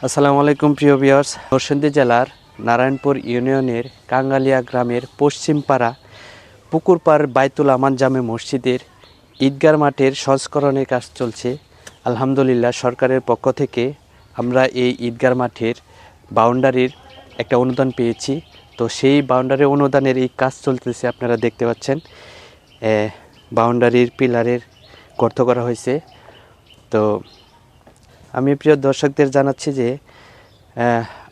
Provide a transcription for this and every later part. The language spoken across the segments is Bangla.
আসসালামু আলাইকুম প্রিয় ভিউয়ার্স, নরসিংদী জেলার নারায়ণপুর ইউনিয়নের কাঙ্গালিয়া গ্রামের পশ্চিম পাড়া পুকুরপাড় বাইতুল আমান জামে মসজিদের ঈদগাহ মাঠের সংস্করণের কাজ চলছে। আলহামদুলিল্লাহ, সরকারের পক্ষ থেকে আমরা এই ঈদগাহ মাঠের বাউন্ডারির একটা অনুদান পেয়েছি। তো সেই বাউন্ডারি অনুদানের এই কাজ চলতেছে, আপনারা দেখতে পাচ্ছেন। বাউন্ডারির পিলারের গর্ত করা হয়েছে। তো আমি প্রিয় দর্শকদের জানাচ্ছি যে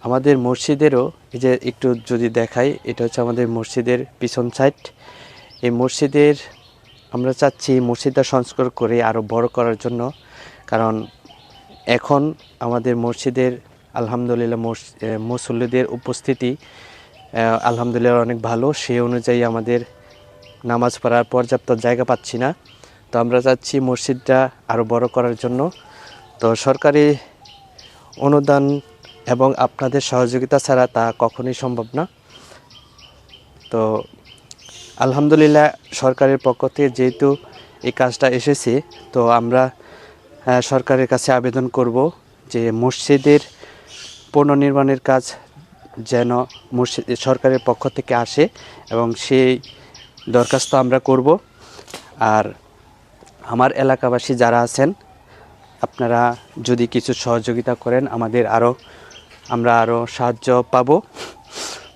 আমাদের মসজিদেরও এই যে একটু যদি দেখাই, এটা হচ্ছে আমাদের মসজিদের পিছন সাইড। এই মসজিদের আমরা চাচ্ছি মসজিদটা সংস্কার করে আরও বড় করার জন্য, কারণ এখন আমাদের মসজিদের আলহামদুলিল্লাহ মুসল্লিদের উপস্থিতি আলহামদুলিল্লাহ অনেক ভালো। সেই অনুযায়ী আমাদের নামাজ পড়ার পর্যাপ্ত জায়গা পাচ্ছি না। তো আমরা চাচ্ছি মসজিদটা আরও বড় করার জন্য। তো সরকারি অনুদান এবং আপনাদের সহযোগিতা ছাড়া তা কখনোই সম্ভব না। তো আলহামদুলিল্লাহ, সরকারের পক্ষ থেকে যেহেতু এই কাজটা এসেছে, তো আমরা সরকারের কাছে আবেদন করব যে মসজিদের পুনর্নির্মাণের কাজ যেন সরকারের পক্ষ থেকে আসে, এবং সেই দরখাস্ত আমরা করব। আর আমার এলাকাবাসী যারা আছেন, আপনারা যদি কিছু সহযোগিতা করেন আমরা আরও সাহায্য পাব।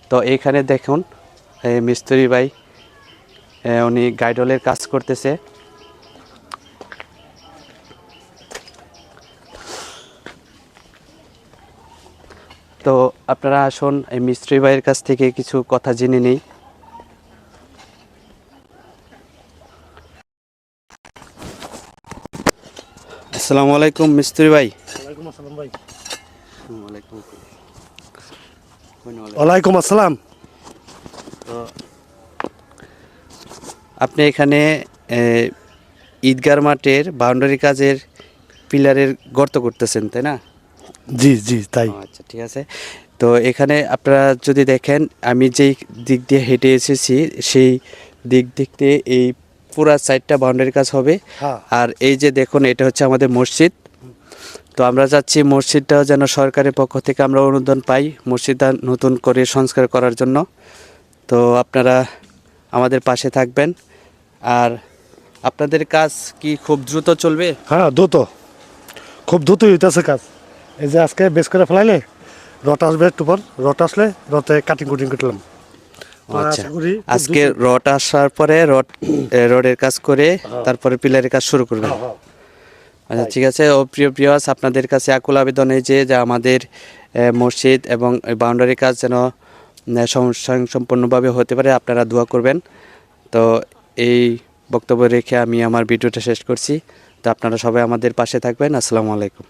তো এইখানে দেখুন মিস্ত্রি ভাই, উনি গাইডলের কাজ করতেছে। তো আপনারা আসুন এই মিস্ত্রি ভাইয়ের কাছ থেকে কিছু কথা জেনে নেই। আসসালামু আলাইকুম মিস্ত্রি ভাই। ওয়ালাইকুম আসসালাম ভাই। ওয়ালাইকুম আসসালাম। তো আপনি এখানে ঈদগাহ মাঠের বাউন্ডারি কাজের পিলারের গর্ত করতেছেন, তাই না? জি জি তাই। আচ্ছা, ঠিক আছে। তো এখানে আপনারা যদি দেখেন, আমি যেই দিক দিয়ে হেঁটে এসেছি সেই দিক দিয়ে এই পুরা সাইডটা বাউন্ডারি কাজ হবে। হ্যাঁ। আর এই যে দেখুন, এটা হচ্ছে আমাদের মসজিদ। তো আমরা চাচ্ছি মসজিদটাও যেন সরকারের পক্ষ থেকে আমরা অনুদান পাই মসজিদটা নতুন করে সংস্কার করার জন্য। তো আপনারা আমাদের পাশে থাকবেন। আর আপনাদের কাজ কি খুব দ্রুত চলবে? হ্যাঁ, খুব দ্রুত হইতেছে কাজ। এই যে আজকে বেশ করে ফেলাইলে রড আসবে, একটু পর রড আসলে রডে কাটিং করলাম। আচ্ছা, আজকে রড আসার পরে রডের কাজ করে তারপরে পিলারের কাজ শুরু করবেন। আচ্ছা, ঠিক আছে। ও প্রিয় ভিউয়ার্স, আপনাদের কাছে আকুল আবেদন এই যে আমাদের মসজিদ এবং বাউন্ডারি কাজ যেন সম্পূর্ণভাবে হতে পারে, আপনারা দোয়া করবেন। তো এই বক্তব্য রেখে আমি আমার ভিডিওটা শেষ করছি। তো আপনারা সবাই আমাদের পাশে থাকবেন। আসসালামু আলাইকুম।